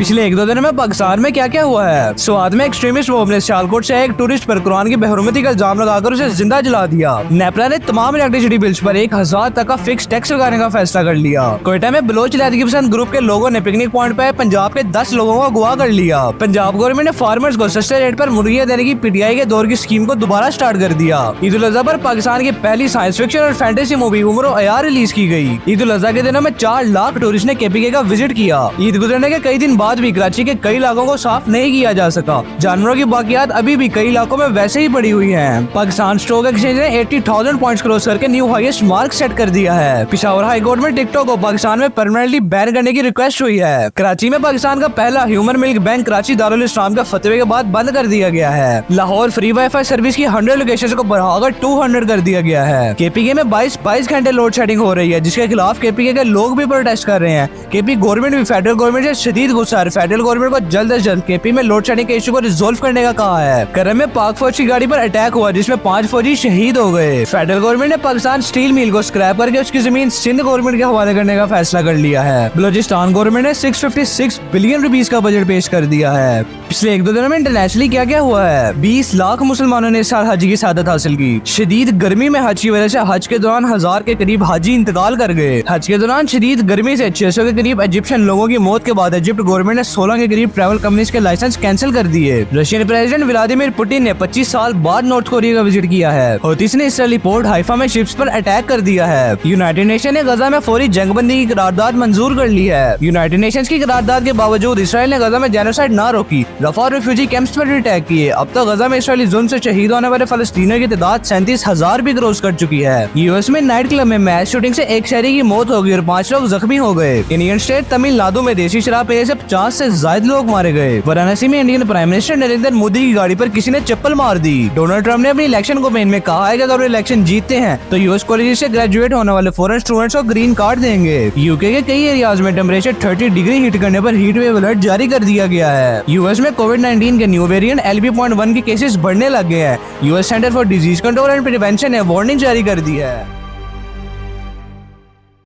पिछले 1-2 दिनों में पाकिस्तान में क्या क्या हुआ है। स्वाद में एक्सट्रीमिस्ट मोब ने सियालकोट से एक टूरिस्ट पर कुरान की बेहुरमती का इल्जाम लगाकर उसे जिंदा जला दिया। नेपरा ने तमाम इलेक्ट्रिसिटी बिल्स पर 1000 तक का फिक्स टैक्स लगाने का फैसला कर लिया। कोयटा में बलोच लहदगी पसंद ग्रुप के लोगों ने पिकनिक पॉइंट पर पंजाब के 10 लोगों को अगवा कर लिया। पंजाब गवर्नमेंट ने फार्मर्स को सस्ते रेट पर मुर्गियां देने की पीटीआई के दौर की स्कीम को दोबारा स्टार्ट कर दिया। ईद उल अजहा पर पाकिस्तान की पहली साइंस फिक्शन और फैंटेसी मूवी उम्र अयार रिलीज की गई। ईद उल अजहा के दिनों में 4 लाख टूरिस्ट ने केपीके का विजिट किया। ईद गुजरने के कई दिन बाद भी कराची के कई इलाकों को साफ नहीं किया जा सका। जानवरों की बाकियात अभी भी कई इलाकों में वैसे ही पड़ी हुई हैं। पाकिस्तान स्टॉक एक्सचेंज ने 80,000 पॉइंट्स क्रॉस करके न्यू हाईएस्ट मार्क सेट कर दिया है। पिशावर हाई कोर्ट में टिकटॉक को पाकिस्तान में परमानेंटली बैन करने की रिक्वेस्ट हुई है। कराची में पाकिस्तान का पहला human milk bank Karachi Darul Islam का फतवे के बाद बंद कर दिया गया है। लाहौर फ्री वाईफाई सर्विस की 100 लोकेशन को बढ़ाकर 200 कर दिया गया है। केपीके में 22 घंटे लोड शेडिंग हो रही है, जिसके खिलाफ केपीके के लोग भी प्रोटेस्ट कर रहे हैं। केपी गवर्नमेंट भी फेडरल गवर्नमेंट से शदीद गुस्सा है। फेडरल गवर्नमेंट को जल्द से जल्द केपी में लोड शेडिंग के इशू को रिजोल्व करने का कहा है। करम में पाक फौज की गाड़ी पर अटैक हुआ, जिसमें 5 फौजी शहीद हो गए। फेडरल गवर्नमेंट ने पाकिस्तान स्टील मिल को स्क्रैप करके उसकी जमीन सिंध गवर्नमेंट के हवाले करने का फैसला कर लिया है। बलोचिस्तान गवर्नमेंट ने 656 बिलियन रुपीस का बजट पेश कर दिया है। पिछले 1-2 दिनों में इंटरनेशनली क्या क्या हुआ है। 20 लाख मुसलमानों ने इस साल हज की सादत हासिल की। शदीद गर्मी में हज की वजह से हज के दौरान 1000 के करीब हाजी इंतकाल कर गए। हज के दौरान शदीद गर्मी से 600 के करीब इजिप्शियन लोगों की मौत के बाद इजिप्ट गवर्नमेंट ने 16 के करीब ट्रैवल कंपनीज के लाइसेंस कैंसिल कर दिए। रशियन प्रेसिडेंट व्लादिमीर पुतिन ने 25 साल बाद नॉर्थ कोरिया का विजिट किया है। हौतीस ने इसराइली पोर्ट हाइफा में शिप्स पर अटैक कर दिया है। यूनाइटेड नेशन ने गजा में फौरी जंगबंदी की करारदाद मंजूर कर ली है। यूनाइटेड नेशंस की करारदाद के बावजूद इसराइल ने गजा में जेनोसाइड ना रोकी। रफा और रिफ्यूजी कैंप्स पर भी अटैक किए। अब तक गजा में इसराइली जुल्म से शहीद होने वाले फलस्तीनियों की तादाद 37,000 भी क्रॉस कर चुकी है। यूएस में नाइट क्लब में मैच शूटिंग से एक शहरी की मौत हो गई और 5 लोग जख्मी हो गए। इंडियन स्टेट तमिलनाडु में देसी शराब पीने से 50 से ज्यादा लोग मारे गए। वाराणसी में Indian prime minister Narendra Modi की गाड़ी पर किसी ने चप्पल मार दी। डोनाल्ड ट्रंप ने अपनी इलेक्शन कैंपेन में कहा है कि अगर वो इलेक्शन जीतते हैं तो यूएस कॉलेज से ग्रेजुएट होने वाले फॉरेन स्टूडेंट्स को ग्रीन कार्ड देंगे। यूके के कई एरियाज में टेम्परेचर 30 डिग्री हिट करने पर हीट वेव अलर्ट जारी कर दिया गया है। यूएस में कोविड-19 के न्यू वेरिएंट LB.1 के केसेस बढ़ने लगे हैं। US centre for disease control and prevention ने वार्निंग जारी कर दी है।